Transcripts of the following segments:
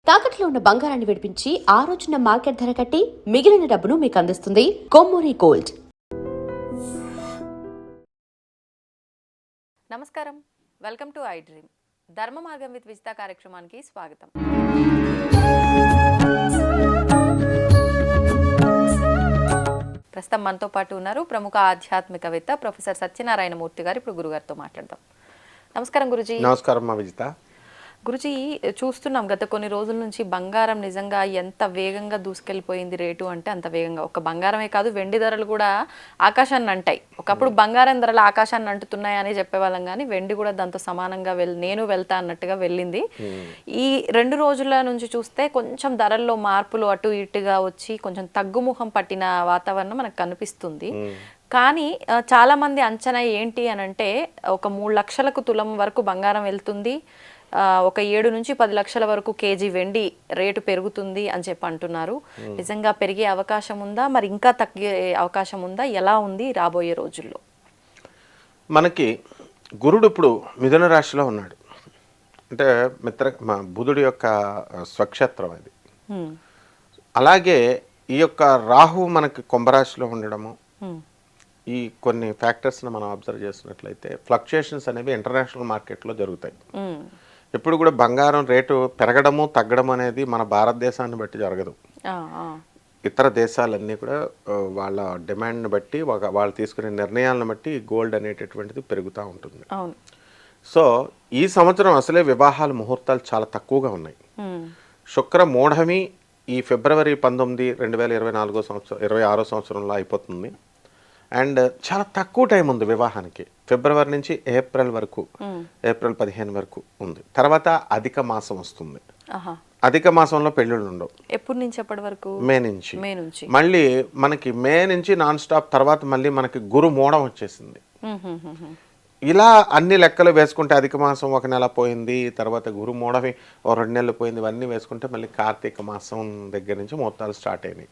తాకట్లో ఉన్న బంగారాన్ని విడిపించి ఆ రోజున మార్కెట్ ధర కట్టి మిగిలిన డబ్బును మీకు అందిస్తుంది కొమ్మూరి గోల్డ్. నమస్కారం, వెల్కమ్ టు ఐ డ్రీమ్. ధర్మ మార్గం విత్ విజిత కార్యక్రమానికి స్వాగతం. ప్రస్తుతం మనతో పాటు ఉన్నారు ప్రముఖ ఆధ్యాత్మికవేత్త ప్రొఫెసర్ సత్యనారాయణ మూర్తి గారు. ఇప్పుడు గురుగారితో మాట్లాడదాం. నమస్కారం గురుజీ. నమస్కారం మా విజిత. గురుజీ, చూస్తున్నాం గత కొన్ని రోజుల నుంచి బంగారం నిజంగా ఎంత వేగంగా దూసుకెళ్ళిపోయింది రేటు అంటే అంత వేగంగా. ఒక బంగారమే కాదు, వెండి ధరలు కూడా ఆకాశాన్ని అంటాయి. ఒకప్పుడు బంగారం ధరలు ఆకాశాన్ని అంటుతున్నాయని చెప్పేవాళ్ళం, కానీ వెండి కూడా దాంతో సమానంగా నేను వెళ్తా అన్నట్టుగా వెళ్ళింది. ఈ 2 రోజుల నుంచి చూస్తే కొంచెం ధరల్లో మార్పులు అటు ఇటుగా వచ్చి కొంచెం తగ్గుముఖం పట్టిన వాతావరణం మనకు కనిపిస్తుంది. కానీ చాలా మంది అంచనా ఏంటి అని అంటే ఒక 3 లక్షలకు తులం వరకు బంగారం వెళ్తుంది, ఒక 7 నుంచి 10 లక్షల వరకు కేజీ వెండి రేటు పెరుగుతుంది అని చెప్పి అంటున్నారు. నిజంగా పెరిగే అవకాశం ఉందా, మరి ఇంకా తగ్గే అవకాశం ఉందా, ఎలా ఉంది రాబోయే రోజుల్లో? మనకి గురుడు ఇప్పుడు మిథున రాశిలో ఉన్నాడు. అంటే బుధుడి యొక్క స్వక్షేత్రం అది. అలాగే ఈ యొక్క రాహు మనకి కుంభరాశిలో ఉండడము, ఈ కొన్ని ఫ్యాక్టర్స్ని మనం అబ్జర్వ్ చేసినట్లయితే ఫ్లక్చుయేషన్స్ అనేవి ఇంటర్నేషనల్ మార్కెట్లో జరుగుతాయి. ఎప్పుడు కూడా బంగారం రేటు పెరగడము తగ్గడం అనేది మన భారతదేశాన్ని బట్టి జరగదు. ఇతర దేశాలన్నీ కూడా వాళ్ళ డిమాండ్ని బట్టి వాళ్ళు తీసుకునే నిర్ణయాలను బట్టి గోల్డ్ అనేటటువంటిది పెరుగుతూ ఉంటుంది. సో ఈ సంవత్సరం అసలే వివాహాల ముహూర్తాలు చాలా తక్కువగా ఉన్నాయి. శుక్ర మూఢమి ఈ ఫిబ్రవరి 19, 2024 సంవత్సరం 26వ సంవత్సరంలో అయిపోతుంది. అండ్ చాలా తక్కువ టైం ఉంది వివాహానికి. ఫిబ్రవరి నుంచి ఏప్రిల్ వరకు, ఏప్రిల్ 15 వరకు ఉంది. తర్వాత అధిక మాసం వస్తుంది. అధిక మాసంలో పెళ్ళిళ్ళు ఉండవు. ఎప్పటి నుంచి ఎప్పటి వరకు? మే నుంచి. మళ్ళీ మనకి మే నుంచి నాన్ స్టాప్. తర్వాత మళ్ళీ మనకి గురు మూఢం వచ్చేసింది. ఇలా అన్ని లెక్కలు వేసుకుంటే అధిక మాసం 1 నెల పోయింది, తర్వాత గురు మూఢమి 2 నెలలు పోయింది. ఇవన్నీ వేసుకుంటే మళ్ళీ కార్తీక మాసం దగ్గర నుంచి ముహూర్తాలు స్టార్ట్ అయినాయి.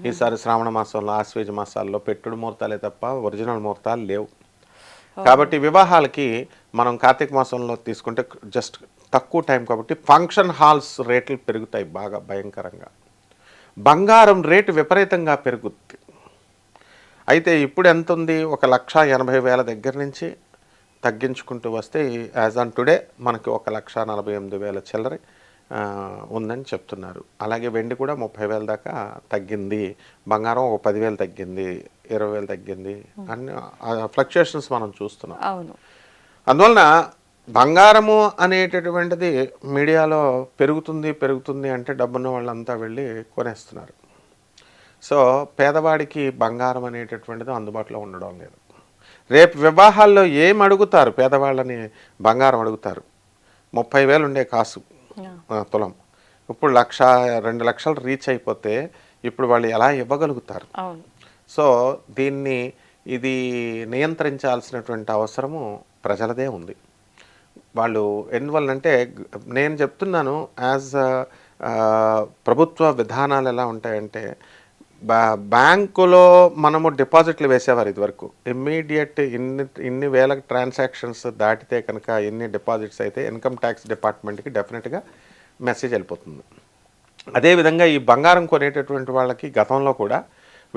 ఈసారి శ్రావణ మాసంలో, ఆశ్వేజ మాసాల్లో పెట్టుడు ముహూర్తాలే తప్ప ఒరిజినల్ ముహూర్తాలు లేవు. కాబట్టి వివాహాలకి మనం కార్తీక మాసంలో తీసుకుంటే జస్ట్ తక్కువ టైం కాబట్టి ఫంక్షన్ హాల్స్ రేట్లు పెరుగుతాయి బాగా భయంకరంగా. బంగారం రేటు విపరీతంగా పెరుగుద్ది. అయితే ఇప్పుడు ఎంత ఉంది? 1,80,000 దగ్గర నుంచి తగ్గించుకుంటూ వస్తే యాజ్ ఆన్ టుడే మనకి 1,48,000 చిల్లర ఉందని చెప్తున్నారు. అలాగే వెండి కూడా 30,000 దాకా తగ్గింది, బంగారం ఒక 10,000 తగ్గింది, 20,000 తగ్గింది. అన్ని ఫ్లక్చుయేషన్స్ మనం చూస్తున్నాం. అందువలన బంగారము అనేటటువంటిది మీడియాలో పెరుగుతుంది అంటే డబ్బున్న వాళ్ళంతా వెళ్ళి కొనేస్తున్నారు. సో పేదవాడికి బంగారం అనేటటువంటిది అందుబాటులో ఉండడం లేదు. రేపు వివాహాల్లో ఏం అడుగుతారు? పేదవాళ్ళని బంగారం అడుగుతారు. 30,000 ఉండే కాసు తులం ఇప్పుడు 1,00,000-2 లక్షలు రీచ్ అయిపోతే ఇప్పుడు వాళ్ళు ఎలా ఇవ్వగలుగుతారు? సో ఇది నియంత్రించాల్సినటువంటి అవసరము ప్రజలదే ఉంది. వాళ్ళు ఎందువల్లంటే నేను చెప్తున్నాను, యాజ్ ప్రభుత్వ విధానాలు ఎలా ఉంటాయంటే, బ్యాంకులో మనము డిపాజిట్లు వేసేవారు ఇదివరకు. ఇమ్మీడియట్ ఇన్ని వేల ట్రాన్సాక్షన్స్ దాటితే కనుక ఎన్ని డిపాజిట్స్ అయితే ఇన్కమ్ ట్యాక్స్ డిపార్ట్మెంట్కి డెఫినెట్గా మెసేజ్ వెళ్ళిపోతుంది. అదేవిధంగా ఈ బంగారం కొనేటటువంటి వాళ్ళకి గతంలో కూడా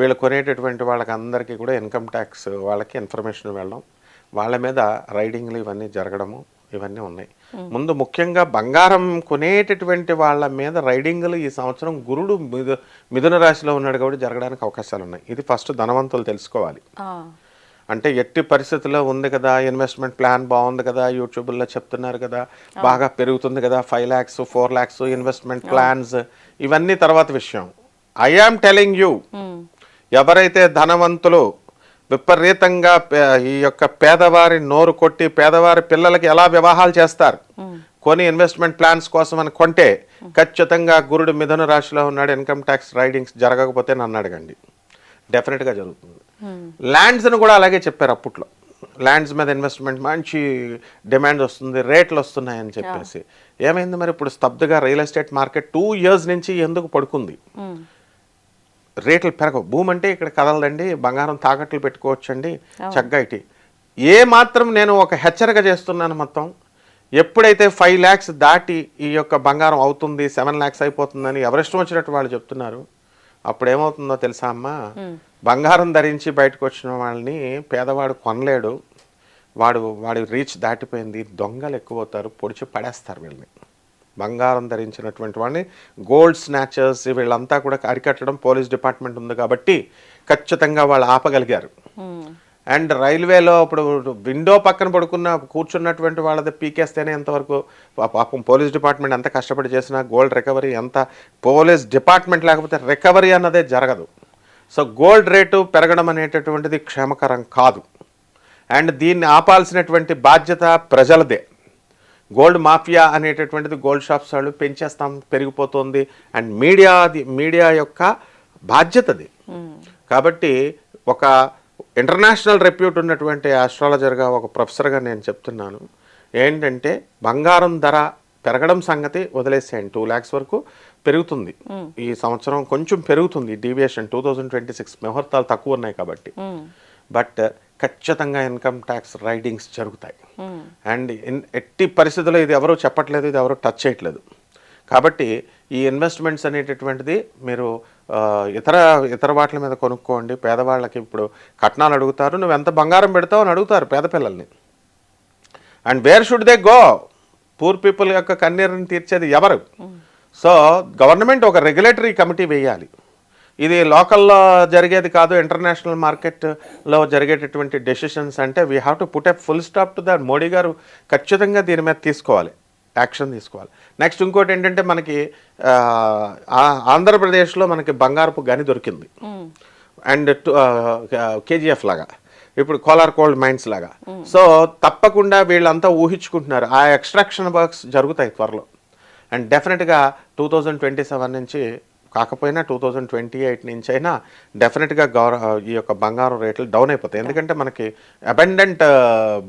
వీళ్ళు కొనేటటువంటి వాళ్ళకి అందరికీ కూడా ఇన్కమ్ ట్యాక్స్ వాళ్ళకి ఇన్ఫర్మేషన్ వెళ్ళడం, వాళ్ళ మీద రైడింగ్లు ఇవన్నీ జరగడము ఇవన్నీ ఉన్నాయి. ముందు ముఖ్యంగా బంగారం కొనేటటువంటి వాళ్ళ మీద రైడింగ్లు ఈ సంవత్సరం గురుడు మిథున రాశిలో ఉన్నాడు కాబట్టి జరగడానికి అవకాశాలు ఉన్నాయి. ఇది ఫస్ట్ ధనవంతులు తెలుసుకోవాలి. అంటే ఎట్టి పరిస్థితుల్లో ఉంది కదా, ఇన్వెస్ట్మెంట్ ప్లాన్ బాగుంది కదా, యూట్యూబ్లో చెప్తున్నారు కదా, బాగా పెరుగుతుంది కదా, 5 lakhs 4 lakhs ఇన్వెస్ట్మెంట్ ప్లాన్స్, ఇవన్నీ తర్వాత విషయం. ఐ యామ్ టెలింగ్ యూ, ఎవరైతే ధనవంతులు విపరీతంగా ఈ యొక్క పేదవారి నోరు కొట్టి పేదవారి పిల్లలకి ఎలా వివాహాలు చేస్తారు కొని ఇన్వెస్ట్మెంట్ ప్లాన్స్ కోసం అని కొంటే ఖచ్చితంగా గురుడు మిథున రాశిలో ఉన్నాడు. ఇన్కమ్ ట్యాక్స్ రైడింగ్స్ జరగకపోతే నన్ను అడగండి, డెఫినెట్గా జరుగుతుంది. ల్యాండ్స్ని కూడా అలాగే చెప్పారు అప్పట్లో. ల్యాండ్స్ మీద ఇన్వెస్ట్మెంట్ మంచి డిమాండ్ వస్తుంది, రేట్లు వస్తున్నాయని చెప్పేసి. ఏమైంది మరి? ఇప్పుడు స్తబ్దుగా రియల్ ఎస్టేట్ మార్కెట్ 2 years నుంచి ఎందుకు పడుకుంది? రేట్లు పెరగవు. భూమి అంటే ఇక్కడ కదలదండి, బంగారం తాకట్లు పెట్టుకోవచ్చండి చక్కగా. ఏ మాత్రం నేను ఒక హెచ్చరిక చేస్తున్నాను మొత్తం, ఎప్పుడైతే 5 lakhs దాటి ఈ యొక్క బంగారం అవుతుంది 7 lakhs అయిపోతుందని ఎవరిష్టం వచ్చినట్టు వాళ్ళు చెప్తున్నారు, అప్పుడు ఏమవుతుందో తెలుసా అమ్మా, బంగారం ధరించి బయటకు వచ్చిన వాళ్ళని పేదవాడు కొనలేడు, వాడి రీచ్ దాటిపోయింది, దొంగలు ఎక్కువ అవుతారు, పొడిచి పడేస్తారు వీళ్ళని. బంగారం ధరించినటువంటి వాళ్ళని గోల్డ్ స్నాచర్స్ వీళ్ళంతా కూడా అరికట్టడం పోలీస్ డిపార్ట్మెంట్ ఉంది కాబట్టి ఖచ్చితంగా వాళ్ళు ఆపగలిగారు. అండ్ రైల్వేలో ఇప్పుడు విండో పక్కన కూర్చున్నటువంటి వాళ్ళది పీకేస్తేనే ఎంతవరకు పాపం పోలీస్ డిపార్ట్మెంట్ ఎంత కష్టపడి చేసినా గోల్డ్ రికవరీ ఎంత, పోలీస్ డిపార్ట్మెంట్ లేకపోతే రికవరీ అన్నదే జరగదు. సో గోల్డ్ రేటు పెరగడం అనేటటువంటిది క్షేమకరం కాదు. అండ్ దీన్ని ఆపాల్సినటువంటి బాధ్యత ప్రజలదే. గోల్డ్ మాఫియా అనేటటువంటిది గోల్డ్ షాప్స్ వాళ్ళు పెంచేస్తాం, పెరిగిపోతుంది, అండ్ మీడియా యొక్క బాధ్యతది. కాబట్టి ఒక ఇంటర్నేషనల్ రెప్యూట్ ఉన్నటువంటి ఆస్ట్రాలజర్గా, ఒక ప్రొఫెసర్గా నేను చెప్తున్నాను ఏంటంటే, బంగారం ధర పెరగడం సంగతి వదిలేసేయండి, 2 lakhs వరకు పెరుగుతుంది ఈ సంవత్సరం, కొంచెం పెరుగుతుంది డీవియేషన్ 2026 ముహూర్తాలు తక్కువ ఉన్నాయి కాబట్టి. బట్ ఖచ్చితంగా ఇన్కమ్ ట్యాక్స్ రైడింగ్స్ జరుగుతాయి. అండ్ ఎట్టి పరిస్థితుల్లో ఇది ఎవరు చెప్పట్లేదు, ఇది ఎవరు టచ్ చేయట్లేదు. కాబట్టి ఈ ఇన్వెస్ట్మెంట్స్ అనేటటువంటిది మీరు ఇతర వాటి మీద కొనుక్కోండి. పేదవాళ్ళకి ఇప్పుడు కట్నాలు అడుగుతారు, నువ్వు ఎంత బంగారం పెడతావు అని అడుగుతారు పేద పిల్లల్ని. And wear should they go? Poor people యొక్క కన్నీరుని తీర్చేది ఎవరు? సో గవర్నమెంట్ ఒక రెగ్యులేటరీ కమిటీ వేయాలి. ఇది లోకల్లో జరిగేది కాదు, ఇంటర్నేషనల్ మార్కెట్లో జరిగేటటువంటి డెసిషన్స్. అంటే we have to put a full stop to that. Modi గారు ఖచ్చితంగా దీని మీద తీసుకోవాలి, యాక్షన్ తీసుకోవాలి. నెక్స్ట్ ఇంకోటి ఏంటంటే, మనకి ఆంధ్రప్రదేశ్లో మనకి బంగారపు గని దొరికింది. అండ్ కేజీఎఫ్ లాగా ఇప్పుడు కోలార్ గోల్డ్ మైన్స్ లాగా. సో తప్పకుండా వీళ్ళంతా ఊహించుకుంటున్నారు, ఆ ఎక్స్ట్రాక్షన్ వర్క్స్ జరుగుతాయి త్వరలో. అండ్ డెఫినెట్గా 2027 నుంచి కాకపోయినా 2028 నుంచి అయినా డెఫినెట్గా ఈ యొక్క బంగారం రేట్లు డౌన్ అయిపోతాయి. ఎందుకంటే మనకి అబండెంట్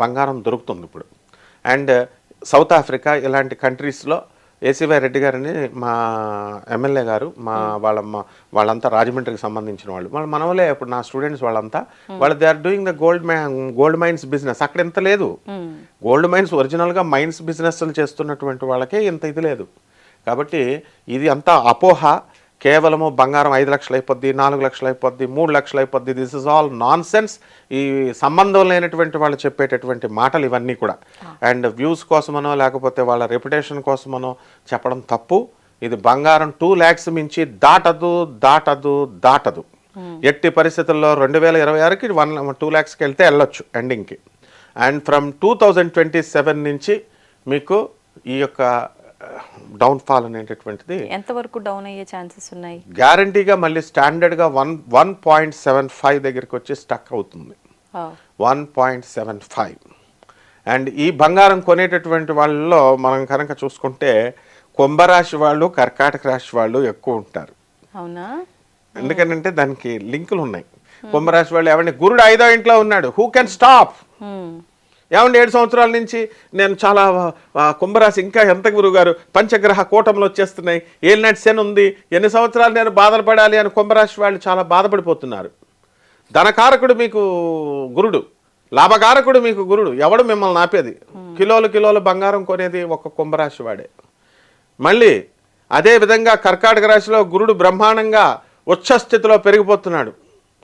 బంగారం దొరుకుతుంది ఇప్పుడు. అండ్ సౌత్ ఆఫ్రికా ఇలాంటి కంట్రీస్లో ఏసీవై రెడ్డి గారిని మా ఎమ్మెల్యే గారు వాళ్ళంతా రాజమండ్రికి సంబంధించిన వాళ్ళు మనవలే. ఇప్పుడు నా స్టూడెంట్స్ వాళ్ళు they are doing the gold mines business. అక్కడ ఇంత లేదు. గోల్డ్ మైన్స్ ఒరిజినల్గా మైన్స్ బిజినెస్లు చేస్తున్నటువంటి వాళ్ళకే ఇంత ఇది లేదు. కాబట్టి ఇది అంతా అపోహ. కేవలము బంగారం 5 లక్షలు అయిపోద్ది, 4 లక్షలు అయిపోద్ది, 3 లక్షలు అయిపోద్ది, this is all non sense. ఈ సంబంధం లేనటువంటి వాళ్ళు చెప్పేటటువంటి మాటలు ఇవన్నీ కూడా. అండ్ వ్యూస్ కోసమనో లేకపోతే వాళ్ళ రెప్యుటేషన్ కోసమనో చెప్పడం తప్పు. ఇది బంగారం 2 lakhs మించి దాటదు. ఎట్టి పరిస్థితుల్లో 2026కి 2 lakhsకి వెళ్తే వెళ్ళొచ్చు ఎండింగ్కి. అండ్ ఫ్రమ్ 2027 నుంచి మీకు ఈ యొక్క డౌన్ఫాల్ అనేటటువంటిది ఎంతవరకు డౌన్ అయ్యే ఛాన్సెస్ ఉన్నాయి? గ్యారంటీగా మళ్ళీ స్టాండర్డ్గా 1.75 దగ్గరికి వచ్చి స్టక్ అవుతుంది. 1.75. అండ్ ఈ బంగారం కొనేటటువంటి వాళ్ళలో మనం కనుక చూసుకుంటే కుంభరాశి వాళ్ళు, కర్కాటక రాశి వాళ్ళు ఎక్కువ ఉంటారు. అవునా? ఎందుకంటే దానికి లింకులు ఉన్నాయి. కుంభరాశి వాళ్ళు ఏమంటే గురుడు 5వ ఇంట్లో ఉన్నాడు, హూ కెన్ స్టాప్? ఏమంటే 7 సంవత్సరాల నుంచి నేను చాలా కుంభరాశి ఇంకా ఎంత గురుగారు, పంచగ్రహ కూటములు వచ్చేస్తున్నాయి, ఏలినాటి శని ఉంది, ఎన్ని సంవత్సరాలు నేను బాధలు పడాలి అని కుంభరాశి వాళ్ళు చాలా బాధపడిపోతున్నారు. ధనకారకుడు మీకు గురుడు, లాభకారకుడు మీకు గురుడు. ఎవడు మిమ్మల్ని ఆపేది? కిలోలు బంగారం కొనేది ఒక కుంభరాశి వాడే. మళ్ళీ అదే విధంగా కర్కాటక రాశిలో గురుడు బ్రహ్మాండంగా ఉచ్చస్థితిలో పెరిగిపోతున్నాడు.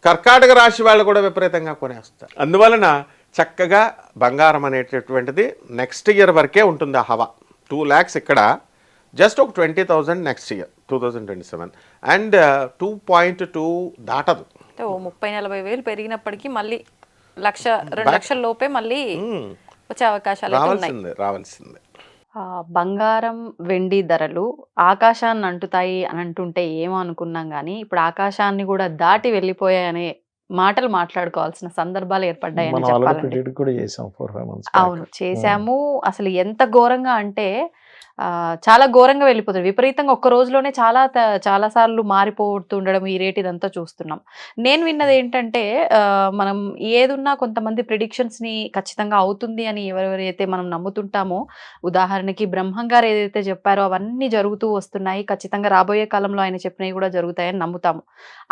కర్కాటక రాశి వాళ్ళు కూడా విపరీతంగా కొనేస్తారు. అందువలన చక్కగా బంగారం అనేటటువంటిది నెక్స్ట్ ఇయర్ వరకే ఉంటుంది ఆ హవా. 2 lakhs ఇక్కడ, జస్ట్ ఒక 20,000 నెక్స్ట్ ఇయర్ 2027. అండ్ 2.2 దాటదు. 30-40 వేలు పెరిగినప్పటికీ మళ్ళీ 1-2 లక్షల లోపే మళ్ళీ వచ్చే అవకాశాలు రావాల్సిందే. బంగారం వెండి ధరలు ఆకాశాన్ని అంటుతాయి అని అంటుంటే ఏమో అనుకున్నాం, కానీ ఇప్పుడు ఆకాశాన్ని కూడా దాటి వెళ్ళిపోయాయనే మాటలు మాట్లాడుకోవాల్సిన సందర్భాలు ఏర్పడ్డాయని చెప్పాలండి. అవును, చేశాము. అసలు ఎంత ఘోరంగా అంటే చాలా ఘోరంగా వెళ్ళిపోతుంది. విపరీతంగా ఒక్క రోజులోనే చాలా సార్లు మారిపోతుండడం ఈ రేట్ ఇదంతా చూస్తున్నాం. నేను విన్నది ఏంటంటే మనం ఏదున్నా కొంతమంది ప్రిడిక్షన్స్‌ని ఖచ్చితంగా అవుతుంది అని ఎవరెవరైతే మనం నమ్ముతుంటామో, ఉదాహరణకి బ్రహ్మం గారు ఏదైతే చెప్పారో అవన్నీ జరుగుతూ వస్తున్నాయి. ఖచ్చితంగా రాబోయే కాలంలో ఆయన చెప్పినవి కూడా జరుగుతాయని నమ్ముతాము.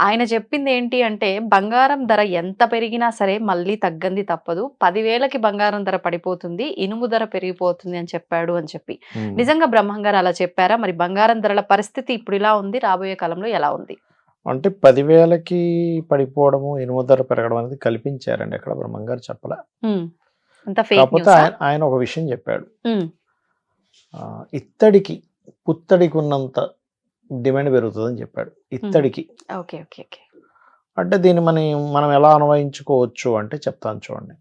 ఆయన చెప్పింది ఏంటి అంటే బంగారం ధర ఎంత పెరిగినా సరే మళ్ళీ తగ్గంది తప్పదు. 10,000కి బంగారం ధర పడిపోతుంది. ఇనుము ధర పెరిగిపోతుంది అని చెప్పాడు అని చెప్పి. నిజంగా బ్రహ్మం గారు అలా చెప్పారా? మరి బంగారం ధరల పరిస్థితి ఇప్పుడు ఇలా ఉంది. రాబోయే కాలంలో ఎలా ఉంది? అంటే 10,000కి పడిపోవడము, ఇనుము ధర పెరగడం అనేది కల్పించారండి. ఎక్కడ బ్రహ్మం గారు చెప్పలే. అంతా ఫేక్ కాకపోతే న్యూసా? ఆయన ఒక విషయం చెప్పాడు. హ్మ్. ఇత్తడికి పుత్తడికి ఉన్నంత డిమాండ్ పెరుగుతుందని చెప్పాడు. ఇత్తడికి ఓకే. ఓకే. ఓకే. అంటే దీన్ని మనం ఎలా అన్వయించుకోవచ్చు అంటే చెప్తాను చూడండి.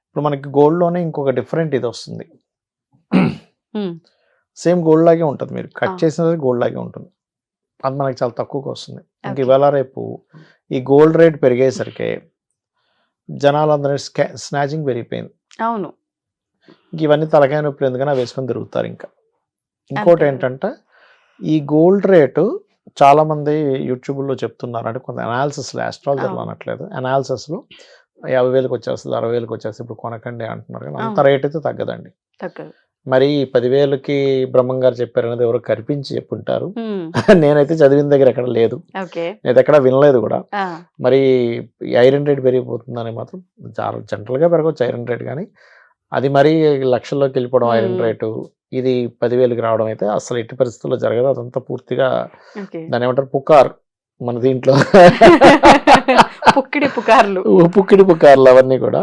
ఇప్పుడు మనకి గోల్డ్లోనే ఇంకొక డిఫరెంట్ ఇది వస్తుంది. సేమ్ గోల్డ్ లాగే ఉంటుంది. మీరు కట్ చేసినది గోల్డ్ లాగే ఉంటుంది. అది మనకి చాలా తక్కువగా వస్తుంది. ఇంక ఇవాళ రేపు ఈ గోల్డ్ రేట్ పెరిగేసరికి జనాలందరూ స్నాచింగ్ పెరిగిపోయింది. అవును. ఇంక ఇవన్నీ తలకాయ నొప్పులు ఎందుకని వేసుకొని తిరుగుతారు. ఇంకా ఇంకోటి ఏంటంటే ఈ గోల్డ్ రేటు చాలా మంది యూట్యూబ్లో చెప్తున్నారు. అంటే కొంత అనాలిసిస్లో, ఆస్ట్రాలజర్లో అనట్లేదు, అనాలిసిస్లో 50,000కి వచ్చేస్తుంది, 60,000కి వచ్చేస్తుంది, ఇప్పుడు కొనకండి అంటున్నారు. కానీ అంత రేట్ అయితే తగ్గదండి. మరి 10,000కి బ్రహ్మం గారు చెప్పారు అనేది ఎవరో కనిపించి చెప్పుంటారు. నేనైతే చదివిన దగ్గర ఎక్కడ లేదు, నేను ఎక్కడ వినలేదు కూడా. మరి ఐరన్ రేట్ పెరిగిపోతుందని మాత్రం జనరల్గా పెరగవచ్చు ఐరన్ రేట్, కానీ అది మరీ లక్షల్లోకి వెళ్ళిపోవడం ఐరన్ రేటు, ఇది 10,000కి రావడం అయితే అసలు ఎట్టి పరిస్థితుల్లో జరగదు. అదంతా పూర్తిగా దాని ఏమంటారు పుకార్ మన దీంట్లో పుక్కిడి పుకార్లు అవన్నీ కూడా.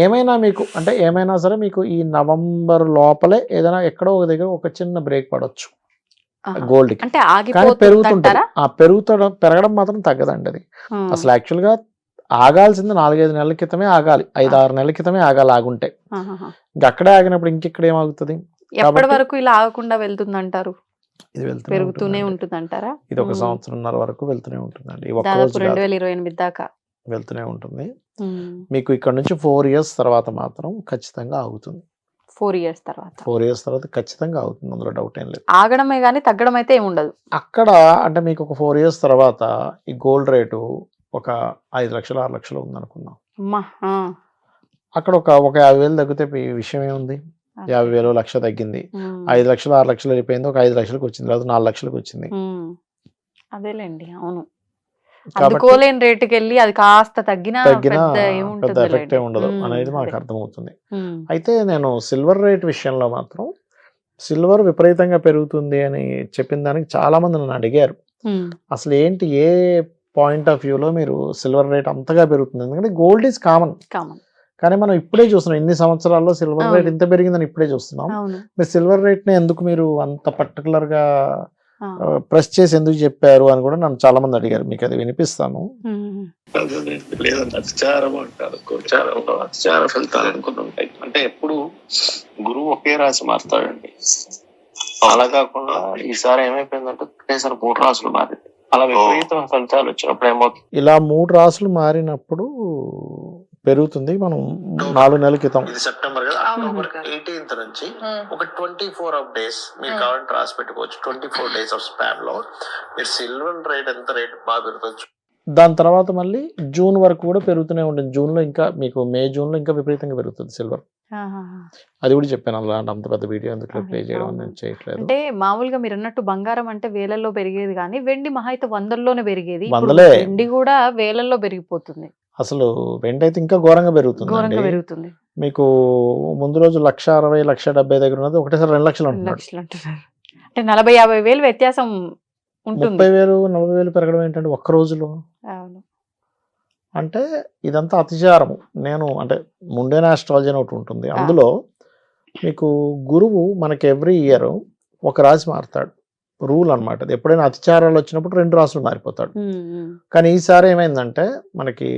ఏమైనా మీకు అంటే ఏమైనా సరే మీకు ఈ నవంబర్ లోపలే ఏదైనా ఎక్కడో ఒక దగ్గర ఒక చిన్న బ్రేక్ పడవచ్చు గోల్డ్ కి. కానీ పెరుగుతుంటది. పెరగడం మాత్రం తగ్గదండి. అది అసలు యాక్చువల్ గా ఆగాల్సింది 4-5 నెలల క్రితమే ఆగాలి, 5-6 నెలల క్రితమే ఆగుంటే. ఇంక అక్కడే ఆగినప్పుడు ఇంకెక్కడ ఏమాగుతుంది? ఎప్పటి వరకు ఇలా ఆగకుండా వెళ్తుందంటారు? ఇది పెరుగుతూనే ఉంటుందంటారా? ఇది 1 సంవత్సరంన్నర వరకు వెళ్తూనే ఉంటుందండి. 2028 దాకా వెళ్తూనే ఉంటుంది. మీకు ఇక్కడ నుంచి 4 years తర్వాత మాత్రం ఖచ్చితంగా ఆగుతుంది. 4 years తర్వాత ఖచ్చితంగా ఆగుతుంది, అందులో డౌట్ ఏం లేదు. ఆగడమే గానీ తగ్గడం అయితే ఏమి ఉండదు అక్కడ. అంటే మీకు ఒక 4 years తర్వాత ఈ గోల్డ్ రేటు ఒక 5 లక్షలు 6 లక్షలు ఉందనుకుందాం. అక్కడ ఒక 50,000 తగ్గితే ఈ విషయం ఏముంది? 50,000 1,00,000 తగ్గింది, 5 లక్షలు 6 లక్షలు వెళ్ళిపోయింది, ఒక 5 లక్షలకు వచ్చింది, లేదా 4 లక్షలకు వచ్చింది. అదేలేండి. అవును. అందుకోలేని రేటుకి వెళ్ళి అది కాస్త తగ్గినా పెద్ద ఎఫెక్ట్ ఉండదు అనేది మనకు అర్థమవుతుంది. అయితే నేను సిల్వర్ రేట్ విషయంలో మాత్రం సిల్వర్ విపరీతంగా పెరుగుతుంది అని చెప్పిన దానికి చాలా మంది నన్ను అడిగారు, అసలు ఏంటి, ఏ పాయింట్ ఆఫ్ వ్యూలో మీరు సిల్వర్ రేట్ అంతగా పెరుగుతుంది? ఎందుకంటే గోల్డ్ ఈజ్ కామన్, కానీ మనం ఇప్పుడే చూస్తున్నాం, ఇన్ని సంవత్సరాల్లో సిల్వర్ రేట్ ఇంత పెరిగిందని ఇప్పుడే చూస్తున్నాం. మీరు సిల్వర్ రేట్ ని ఎందుకు మీరు అంత పర్టికులర్ గా ప్రెస్ చేసి ఎందుకు చెప్పారు అని కూడా నన్ను చాలా మంది అడిగారు. మీకు అది వినిపిస్తాను. లేదంటే అతిచారం అంటారు, గోచారంలో అతిచార ఫలితాలు అనుకుని ఉంటాయి. అంటే ఎప్పుడు గురువు ఒకే రాశి మారుతాడండి. అలా కాకుండా ఈసారి ఏమైపోయిందంటే ఒకేసారి 3 రాసులు మారింది. అలా విపరీతమైన ఫలితాలు వచ్చినప్పుడు ఏమవుతుంది, ఇలా 3 రాసులు మారినప్పుడు పెరుగుతుంది. మనం 4 నెలల క్రితం, ఇది సెప్టెంబర్ కదా, అక్టోబర్ 18th నుంచి ఒక 24 days మీరు కావాలంటే రాసి పెట్టుకోవచ్చు. 24 days ఆఫ్ స్పాన్ లో మీరు సిల్వర్ రేట్ ఎంత రేట్ బాగా పెరుగుతుంది. దాని తర్వాత మళ్ళీ జూన్ వరకు కూడా పెరుగుతూనే ఉంటుంది. జూన్ లో ఇంకా మీకు జూన్ లో ఇంకా విపరీతంగా పెరుగుతుంది సిల్వర్. అది కూడా చెప్పాను, అలా అంత పెద్ద వీడియో ఎందుకు ప్లే చేయడం అనేది చేయట్లేదు. అంటే మామూలుగా మీరు అన్నట్టు బంగారం అంటే వేలల్లో పెరిగేది, కానీ వెండి మహా అయితే 100లోనే పెరిగేది. వెండి కూడా వేలల్లో పెరిగిపోతుంది. అసలు వెండి అయితే ఇంకా ఘోరంగా పెరుగుతుంది. మీకు ముందు రోజు 1,60,000 1,70,000 దగ్గర ఉన్నది ఒకటేసారి 2 లక్షలు అంటున్నారు. అంటే 40-50 వేలు వ్యత్యాసం ఉంటుంది. 30,000 40,000 పెరగడం ఏంటంటే ఒక్క రోజులో. అంటే ఇదంతా అతిచారము. నేను అంటే ముండేన ఆస్ట్రాలజీ అని ఒకటి ఉంటుంది, అందులో మీకు గురువు మనకి ఎవ్రీ ఇయర్ ఒక రాశి మారుతాడు, రూల్ అనమాట. ఎప్పుడైనా అతిచారాలు వచ్చినప్పుడు 2 రాసులు మారిపోతాడు. కానీ ఈసారి ఏమైందంటే మనకి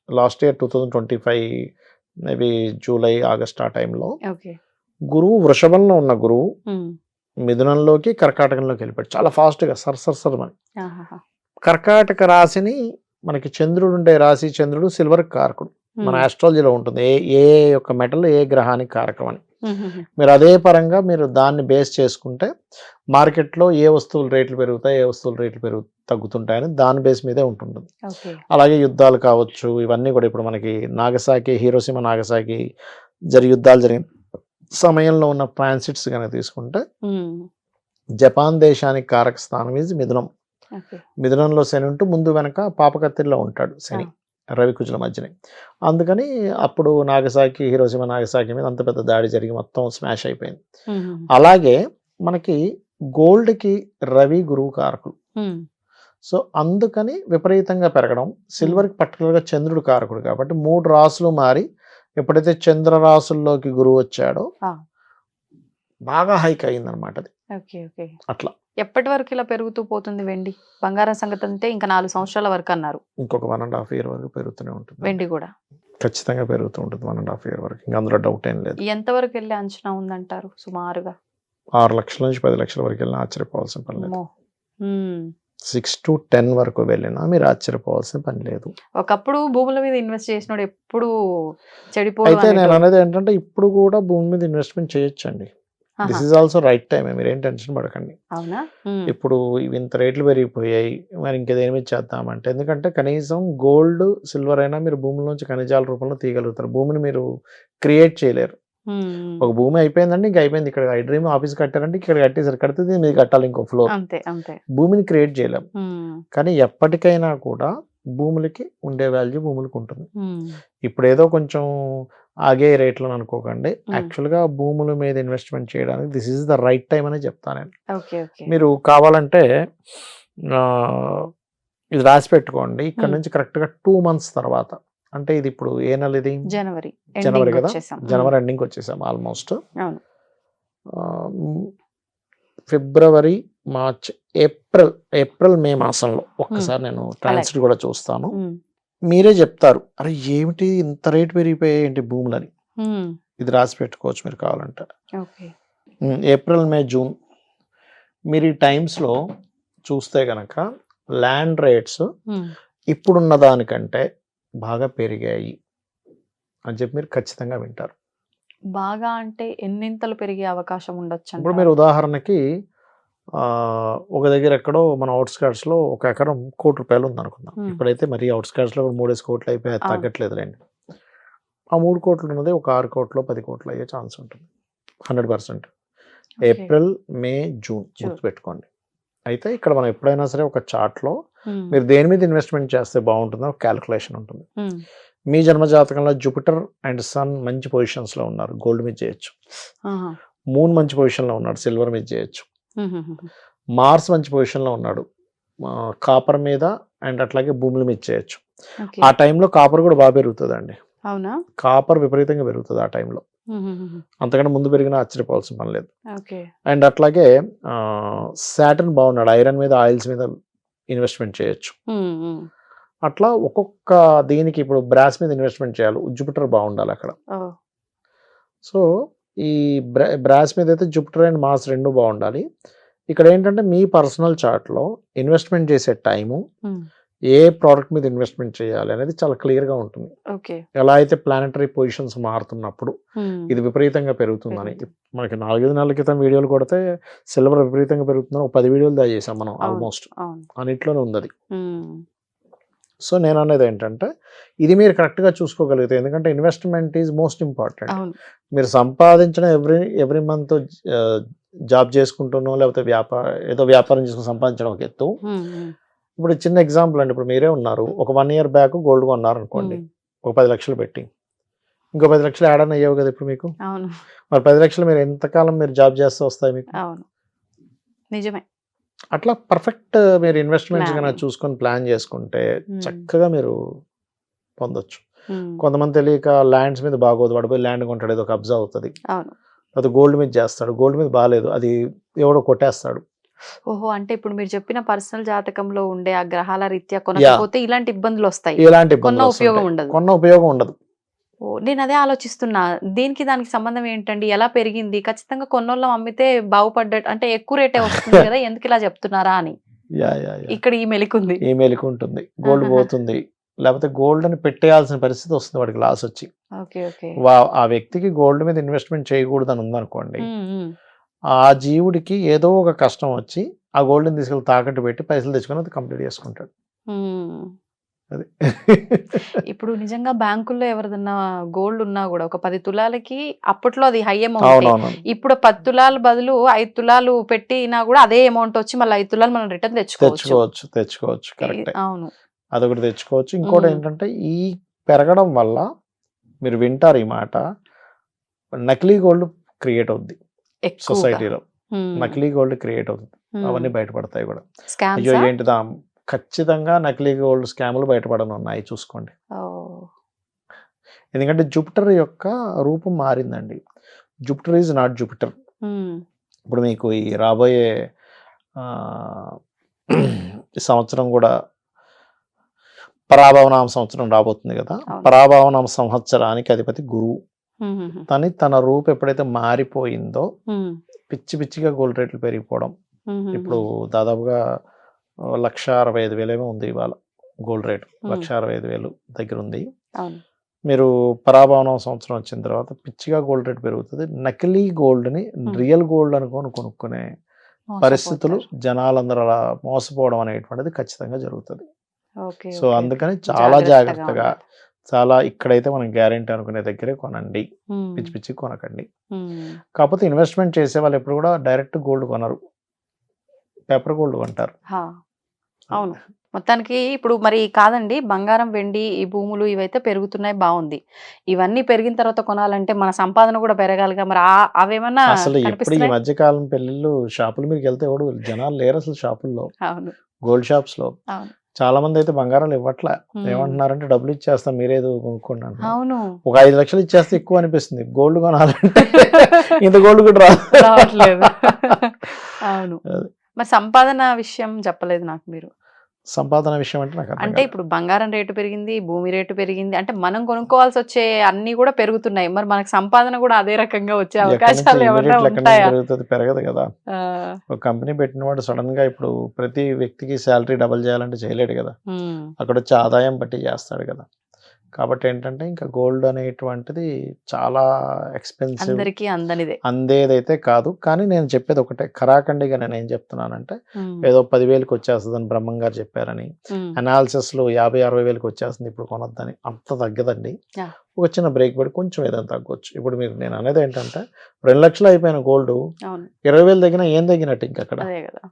last year 2025 maybe July August ఆ టైంలో గురువు వృషభంలో ఉన్న గురువు మిథునంలోకి కర్కాటకంలోకి వెళ్ళిపోయాడు చాలా ఫాస్ట్గా సర్సర్సరమని. కర్కాటక రాశిని మనకి చంద్రుడు ఉండే రాశి, చంద్రుడు సిల్వర్ కారకుడు మన ఆస్ట్రాలజీలో ఉంటుంది. ఏ యొక్క మెటల్ ఏ గ్రహానికి కారకం అని. మీరు అదే పరంగా మీరు దాన్ని బేస్ చేసుకుంటే మార్కెట్లో ఏ వస్తువులు రేట్లు పెరుగుతాయి, ఏ వస్తువులు రేట్లు తగ్గుతుంటాయని దాని బేస్ మీదే ఉంటుంటుంది. ఓకే. అలాగే యుద్ధాలు కావచ్చు, ఇవన్నీ కూడా ఇప్పుడు మనకి నాగసాకి, హీరోషిమా నాగసాకి యుద్ధాలు జరిగిన సమయంలో ఉన్న ట్రాన్సిట్స్ కనుక తీసుకుంటే జపాన్ దేశానికి కారక స్థానం ఈజ్ మిథునం. ఓకే. మిథునంలో శని ఉంటూ ముందు వెనక పాపకత్తిలో ఉంటాడు శని, రవికుజుల మధ్యనే. అందుకని అప్పుడు నాగసాకి, హీరోషిమా నాగసాకి మీద అంత పెద్ద దాడి జరిగి మొత్తం స్మాష్ అయిపోయింది. అలాగే మనకి గోల్డ్కి రవి గురువు కారకులు. సో అందుకని విపరీతంగా పెరగడం. సిల్వర్కి పర్టికులర్గా చంద్రుడు కారకుడు కాబట్టి 3 రాసులు మారి ఎప్పుడైతే చంద్ర రాసుల్లోకి గురువు వచ్చాడో బాగా హైక్ అయిందనమాట అది. ఓకే. ఓకే. అట్లా ఎప్పటి వరకు ఇలా పెరుగుతూ పోతుంది వెండి? బంగారం సంగతి అంతే, ఇంకా 4 సంవత్సరాల వరకు అన్నారు. ఇంకొక 1.5 year వరకు పెరుగుతూనే ఉంటుంది. వెండి కూడా ఖచ్చితంగా పెరుగుతూ ఉంటుంది 1.5 year వరకు. ఇంకా అందులో డౌట్ ఏం లేదు. ఎంత వరకు వెళ్ళే అంచనా ఉందంటారు సుమారుగా? 6 లక్షల నుంచి 10 లక్షల వరకు వెళ్ళినా ఆశ్చర్యపోవాల్సిన పని లేదు. అమ్మో. 6 to 10 వరకు వెళ్ళినా మీరు ఆశ్చర్యపోవాల్సిన పని లేదు. ఒకప్పుడు భూముల మీద ఇన్వెస్ట్ చేసినోడు ఎప్పుడు చెడిపోడు అయితే నేను అనేటోడు. అనేది ఏంటంటే ఇప్పుడు కూడా భూమి మీద ఇన్వెస్ట్మెంట్ చేయొచ్చండి. దిస్ ఆహా. Is also right time. మీరేం టెన్షన్ పడకండి. అవునా? ఇప్పుడు ఇవి ఇంత రేట్లు పెరిగిపోయాయి, మరి ఇంకేదేమి చేద్దామంటే, ఎందుకంటే కనీసం గోల్డ్ సిల్వర్ అయినా మీరు భూమిలోంచి ఖనిజాల రూపంలో తీయగలుగుతారు. భూమిని మీరు క్రియేట్ చేయలేరు. ఒక భూమి అయిపోయిందండి, ఇంకా అయిపోయింది. ఇక్కడ ఐ డ్రీమ్ ఆఫీస్ కట్టారంటే ఇక్కడ కట్టేసారు, కడితే మీరు కట్టాలి ఇంకో ఫ్లోర్. అంతే అంతే. భూమిని క్రియేట్ చేయలేం. కానీ ఎప్పటికైనా కూడా భూములకి ఉండే వాల్యూ భూములకు ఉంటుంది. ఇప్పుడు ఏదో కొంచెం ఆగే రేట్లు అనుకోకండి. యాక్చువల్గా భూముల మీద ఇన్వెస్ట్మెంట్ చేయడానికి this is the right time అని చెప్తాను నేను. ఓకే. ఓకే. మీరు కావాలంటే ఇది రాసి పెట్టుకోండి. ఇక్కడ నుంచి కరెక్ట్గా 2 months తర్వాత, అంటే ఇది ఇప్పుడు ఏ నెల ఇది? జనవరి జనవరి ending కదా, వచ్చేసాం. జనవరి ఎండింగ్ వచ్చేసాం ఆల్మోస్ట్. అవును. ఫిబ్రవరి, మార్చ్, ఏప్రిల్, మే మాసంలో ఒక్కసారి నేను ట్రాన్సిట్ కూడా చూస్తాను. మీరే చెప్తారు, అరే ఏమిటి ఇంత రేటు పెరిగిపోయాయి ఏంటి భూములని. ఇది రాసి పెట్టుకోవచ్చు మీరు కావాలంటే. ఓకే. ఏప్రిల్, మే, జూన్ మీరు ఈ టైమ్స్లో చూస్తే కనుక ల్యాండ్ రేట్స్ ఇప్పుడున్న దానికంటే బాగా పెరిగాయి అని చెప్పి మీరు ఖచ్చితంగా వింటారు. బాగా అంటే ఎన్నింతలు పెరిగే అవకాశం ఉండొచ్చు? ఇప్పుడు మీరు ఉదాహరణకి ఒక దగ్గర ఎక్కడో మన అవుట్స్కర్ట్స్లో 1 ఎకరం ₹1,00,00,000 ఉంది అనుకుందాం. ఇప్పుడైతే మరి అవుట్స్కర్ట్స్లో 3 కోట్లు అయిపోయి అది తగ్గట్లేదులేండి. ఆ 3 కోట్లు ఉన్నది ఒక 6 కోట్లు 10 కోట్లు అయ్యే ఛాన్స్ ఉంటుంది 100%. ఏప్రిల్, మే, జూన్ గుర్తుపెట్టుకోండి. అయితే ఇక్కడ మనం ఎప్పుడైనా సరే ఒక చార్ట్లో మీరు దేని మీద ఇన్వెస్ట్మెంట్ చేస్తే బాగుంటుందో ఒక క్యాలిక్యులేషన్ ఉంటుంది. మీ జన్మజాతకంలో జూపిటర్ అండ్ సన్ మంచి పొజిషన్స్లో ఉన్నారు, గోల్డ్ మీద చేయొచ్చు. మూన్ మంచి పొజిషన్లో ఉన్నాడు, సిల్వర్ మీద చేయొచ్చు. మార్స్ మంచి పొజిషన్లో ఉన్నాడు, కాపర్ మీద అండ్ అట్లాగే భూముల మీద చేయొచ్చు. ఆ టైంలో కాపర్ కూడా బాగా పెరుగుతుంది అండి. అవునా? కాపర్ విపరీతంగా పెరుగుతుంది ఆ టైంలో. అంతకంటే ముందు పెరిగినా ఆశ్చర్యపోవాల్సిన పని లేదు. అండ్ అట్లాగే సాటర్న్ బాగున్నాడు, ఐరన్ మీద, ఆయిల్స్ మీద ఇన్వెస్ట్మెంట్ చేయొచ్చు. అట్లా ఒక్కొక్క దీనికి ఇప్పుడు బ్రాస్ మీద ఇన్వెస్ట్మెంట్ చేయాలి, జూపిటర్ బాగుండాలి అక్కడ. సో ఈ బ్రాస్ మీద అయితే జూపిటర్ అండ్ మార్స్ 2 బాగుండాలి. ఇక్కడ ఏంటంటే మీ పర్సనల్ చార్ట్లో ఇన్వెస్ట్మెంట్ చేసే టైము, ఏ ప్రోడక్ట్ మీద ఇన్వెస్ట్మెంట్ చేయాలి అనేది చాలా క్లియర్గా ఉంటుంది. ఎలా అయితే ప్లానటరీ పొజిషన్స్ మారుతున్నప్పుడు ఇది విపరీతంగా పెరుగుతుందని, మనకి 4-5 నెలల క్రితం వీడియోలు కొడితే సిల్వర్ విపరీతంగా పెరుగుతుందని 10 వీడియోలు దా చేసాం మనం ఆల్మోస్ట్. అన్నిట్లోనే ఉంది అది. సో నేను అనేది ఏంటంటే ఇది మీరు కరెక్ట్గా చూసుకోగలిగితే, ఎందుకంటే ఇన్వెస్ట్మెంట్ ఈజ్ మోస్ట్ ఇంపార్టెంట్. మీరు సంపాదించిన ఎవ్రీ మంత్ జాబ్ చేసుకుంటున్నాం, లేకపోతే ఏదో వ్యాపారం చేసుకుని సంపాదించడం ఒక ఎత్తు. ఇప్పుడు చిన్న ఎగ్జాంపుల్ అండి, ఇప్పుడు మీరే ఉన్నారు, ఒక 1 year బ్యాక్ గోల్డ్ కొన్నారు అనుకోండి, ఒక 10 లక్షలు పెట్టి, ఇంకో 10 లక్షలు యాడ్ అని అయ్యావు కదా ఇప్పుడు మీకు. మరి 10 లక్షలు మీరు ఎంతకాలం మీరు జాబ్ చేస్తూ వస్తాయి మీకు? నిజమే. అట్లా పర్ఫెక్ట్ మీరు ఇన్వెస్ట్మెంట్స్ కన్నా చూసుకొని ప్లాన్ చేసుకుంటే చక్కగా మీరు పొందొచ్చు. కొంతమంది తెలియక ల్యాండ్స్ మీద బాగోదు, వాడు పోయి ల్యాండ్ కొంటాడు, ఏదో కబ్జా అవుతుంది. అది గోల్డ్ మీద చేస్తాడు, గోల్డ్ మీద బాగాలేదు, అది ఎవడో కొట్టేస్తాడు. ఓహో, అంటే ఇప్పుడు మీరు చెప్పిన పర్సనల్ జాతకంలో ఉండే ఆ గ్రహాల రీత్యా కొనకపోతే ఇలాంటి ఇబ్బందులు వస్తాయి, ఇలాంటి కొన్న ఉపయోగం ఉండదు. నేను అదే ఆలోచిస్తున్నా, దీనికి దానికి సంబంధం ఏంటండి, ఎలా పెరిగింది? ఖచ్చితంగా కొన్నోళ్ళం అమ్మితే బాగుపడ్డట్టు, అంటే ఎక్కువ రేటే వస్తుంది కదా, ఎందుకు ఇలా చెప్తున్నారా అని ఇక్కడ ఈ మెలికుంది. ఈ మెలికి ఉంటుంది, గోల్డ్ పోతుంది, లేకపోతే గోల్డ్ అని పెట్టేయాల్సిన పరిస్థితి వస్తుంది వాడికి లాస్ వచ్చి. ఓకే ఓకే ఆ వ్యక్తికి గోల్డ్ మీద ఇన్వెస్ట్మెంట్ చేయకూడదని ఉందనుకోండి, ఆ జీవుడికి ఏదో ఒక కష్టం వచ్చి ఆ గోల్డ్ని తీసుకెళ్ళి తాకట్టు పెట్టి పైసలు తెచ్చుకొని అది కంప్లీట్ చేసుకుంటాడు. అది ఇప్పుడు నిజంగా బ్యాంకుల్లో ఎవరిదన్నా గోల్డ్ ఉన్నా కూడా ఒక 10 తులాలకి అప్పట్లో అది హై అమౌంట్. అవునవును, ఇప్పుడు 10 తులాల బదులు 5 తులాలు పెట్టినా కూడా అదే అమౌంట్ వచ్చి మళ్ళీ 5 తులాలు మనం రిటర్న్ తెచ్చుకోవచ్చు. కరెక్టే, అవును. అదొకటి తెచ్చుకోవచ్చు. ఇంకోటి ఏంటంటే ఈ పెరగడం వల్ల మీరు వింటారు ఈ మాట, నకిలీ గోల్డ్ క్రియేట్ అవుద్ది ఎక్కువగా. సొసైటీలో. నకిలీ గోల్డ్ క్రియేట్ అవుతుంది, అవన్నీ బయటపడతాయి కూడా. Scams అయ్యో ఆ? ఏంటిదా, ఖచ్చితంగా నకిలీ గోల్డ్ స్కాములు బయటపడను ఉన్నాయి, చూసుకోండి. ఓ. ఎందుకంటే జూపిటర్ యొక్క రూపం మారిందండి. Jupiter is not Jupiter. Um. ఇప్పుడు మీకు ఈ రాబోయే ఆ, ఈ సంవత్సరం కూడా పరాభవనామ సంవత్సరం రాబోతుంది కదా. అవును. పరాభవనామ సంవత్సరానికి అధిపతి గురువు. ఉమ్. తన రూపు ఎప్పుడైతే మారిపోయిందో ఉమ్. పిచ్చిగా గోల్డ్ రేట్లు పెరిగిపోవడం. ఉమ్. ఇప్పుడు దాదాపుగా 1,65,000 ఏమో ఉంది ఇవాళ గోల్డ్ రేటు. 1,65,000 దగ్గర ఉంది. అవును. మీరు పరాభవనం సంవత్సరం వచ్చిన తర్వాత పిచ్చిగా గోల్డ్ రేట్ పెరుగుతుంది. నకిలీ గోల్డ్ని రియల్ గోల్డ్ అనుకొని కొనుక్కునే పరిస్థితులు జనాలందరూ అలా మోసపోవడం అనేటువంటిది ఖచ్చితంగా జరుగుతుంది. Okay, so okay. అందుకని చాలా జాగ్రత్తగా, చాలా ఇక్కడైతే మనం గ్యారెంటీ అనుకునే దగ్గరే కొనండి, ఉమ్. పిచ్చి కొనకండి. ఉమ్. కాకపోతే ఇన్వెస్ట్మెంట్ చేసే వాళ్ళు ఎప్పుడు కూడా డైరెక్ట్ గోల్డ్ కొనరు, పేపర్ గోల్డ్ కొంటారు. హా. అవును. మొత్తానికి ఇప్పుడు మరి కాదండి, బంగారం వెండి ఈ భూములు ఇవైతే పెరుగుతున్నాయి, బాగుంది. ఇవన్నీ పెరిగిన తర్వాత కొనాలంటే మన సంపాదన కూడా పెరగాలిగా, మరి అవేమన్నా అసలు ఎప్పుడు ఈ కనిపిస్తున్నాయి? మధ్య కాలం పెళ్ళిళ్ళు షాపుల మీదకి వెళ్తే ఎవడు జనాలు లేరు అసలు షాపుల్లో, అవును. గోల్డ్ షాప్స్ లో. అవును. చాలా మంది అయితే బంగారాలు ఇవ్వట్లే, ఉమ్. ఏమంటున్నారంటే డబ్బులు ఇచ్చేస్తాం మీరేదో కొనుక్కోండి అంటున్నారు. అవును. ఒక 5 లక్షలు ఇచ్చేస్తే ఎక్కువ అనిపిస్తుంది, గోల్డ్ కొనాలంటే ఇంత గోల్డ్ కూడా రావట్లేదు. అవును. అది. మరి సంపాదన విషయం చెప్పలేదు నాకు మీరు. సంపాదన విషయం అంటే నాకు అర్థం అంటే కాదు. ఇప్పుడు బంగారం రేటు పెరిగింది, భూమి రేటు పెరిగింది, అంటే మనం కొనుక్కోవాల్సి వచ్చే అన్ని కూడా పెరుగుతున్నాయి. మరి మనకు సంపాదన కూడా అదే రకంగా వచ్చే ఎక్కడి నుంచి అవకాశాలు ఏమన్నా immediate ఎక్కడి నుంచి ఉంటాయా? పెరుగుతుంది, పెరగదు కదా. ఆ. ఒక కంపెనీ పెట్టిన వాడు సడన్ గా ఇప్పుడు ప్రతి వ్యక్తికి శాలరీ డబల్ చేయాలంటే చేయలేడు కదా, ఉమ్. అక్కడ వచ్చే ఆదాయం బట్టి చేస్తాడు కదా. కాబట్టి ఏంటంటే ఇంకా గోల్డ్ అనేటువంటిది చాలా ఎక్స్పెన్సివ్, అందరికీ అందనిదే. అందేదైతే కాదు. కానీ నేను చెప్పేది ఒకటే, ఖరాఖండిగా నేను ఏం చెప్తున్నానంటే ఉమ్. ఏదో 10,000కి వచ్చేస్తుందని బ్రహ్మం గారు చెప్పారని, ఉమ్. అనాలిసిస్లో 50,000-60,000కి వచ్చేస్తుంది ఇప్పుడు కొనొద్దని, అంత తగ్గదండి. యా. ఒక చిన్న బ్రేక్ పడి కొంచెం ఏదైనా తగ్గొచ్చు. ఇప్పుడు మీరు, నేను అనేది ఏంటంటే 2 లక్షలు అయిపోయిన గోల్డ్ అవును. 20,000 తగ్గినా ఏం తగ్గినట్టు, ఇంకా అక్కడ అదే కదా.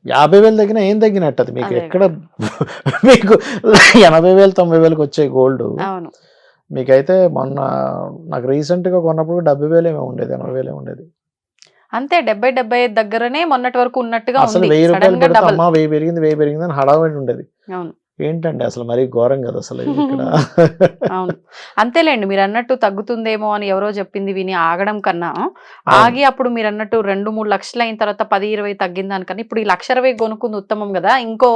50,000 తగ్గినా ఏం తగ్గినట్టు, అది మీకు అదే ఎక్కడ మీకు 80,000 90,000కి వచ్చే గోల్డ్ అవును. మీకైతే మొన్న నాకు రీసెంట్గా కొన్నప్పుడు 70,000 ఏమో ఉండేది, 80,000 ఉండేది. అంతే 70-75 దగ్గరనే మొన్నటి వరకు ఉన్నట్టుగా అసలు ఉంది. 1000 సడన్ రూపాయలు గా పెడితే డబల్. అమ్మా 1000 పెరిగింది 1000 పెరిగింది అని హడావిడి ఉండేది. అవును. ఏంటండి అసలు మరీ ఘోరం కదా అసలు ఇక్కడ. అవును. అంతేలేండి, మీరు అన్నట్టు తగ్గుతుందేమో అని ఎవరో చెప్పింది విని ఆగడం కన్నా, ఆగి అప్పుడు మీరు అన్నట్టు 2-3 లక్షలు అయిన తర్వాత 10-20 తగ్గిన దానికన్నా ఇప్పుడు ఈ 1,20,000 కొనుక్కుంది ఉత్తమం కదా. ఇంకో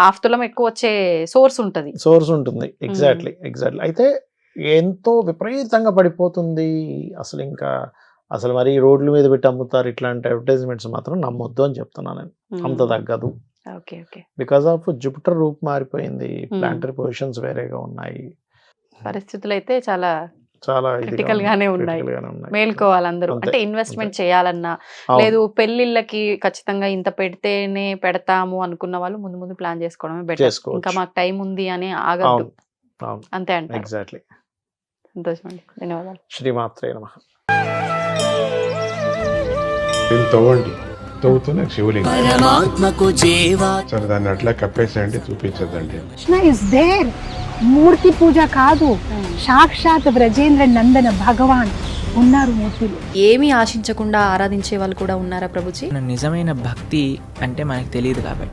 ఆఫ్తులం ఎక్కువ వచ్చే సోర్స్ ఉంటది. సోర్స్ ఉంటుంది. ఎగ్జాక్ట్లీ. అయితే ఎంతో విపరీతంగా పడిపోతుంది అసలు. ఇంకా అసలు మరి రోడ్ల మీద పెట్టి అమ్ముతారు ఇట్లాంటి అడ్వర్టైజ్మెంట్స్ మాత్రం నమ్మొద్దు అని చెప్తున్నాను నేను. అంత తగ్గదు. Okay okay. Because of Jupiter రూప్ మారిపోయింది, ప్లాంటరీ పొజిషన్స్ వేరేగా ఉన్నాయి, పరిస్థితులు అయితే చాలా చాలా క్రిటికల్ గానే ఉన్నాయి. మేల్కోవాలి అందరూ. అంతే, అంటే ఇన్వెస్ట్మెంట్ చేయాలన్నా, అవును. లేదు పెళ్లిళ్ళకి ఖచ్చితంగా ఇంత పెడితేనే పెడతాము అనుకున్న వాళ్ళు ముందు ముందు ప్లాన్ చేసుకోవడమే బెటర్. చేసుకోవచ్చు. ఇంకా మాకు టైం ఉంది అని ఆగద్దు. అవును అవును, అంతే అంటారు. ఎగ్జాక్ట్లీ. సంతోషం అండి, ధన్యవాదాలు. శ్రీమాత్రే నమః. దీన్ని తవ్వండి, తవ్వుతూనే శివలింగం. పరమాత్మకు జీవా సరే దాన్ని అట్లా కప్పేసేయండి, చూపించదండి. Krishna is there. మూర్తి పూజ కాదు, సాక్షాత్ బ్రజేంద్ర నందన భగవాన్ ఉన్నారు మూర్తిలో. ఏమీ ఆశించకుండా ఆరాధించే వాళ్ళు కూడా ఉన్నారా ప్రభుజీ? నిజమైన భక్తి అంటే మనకు తెలియదు కాబట్టి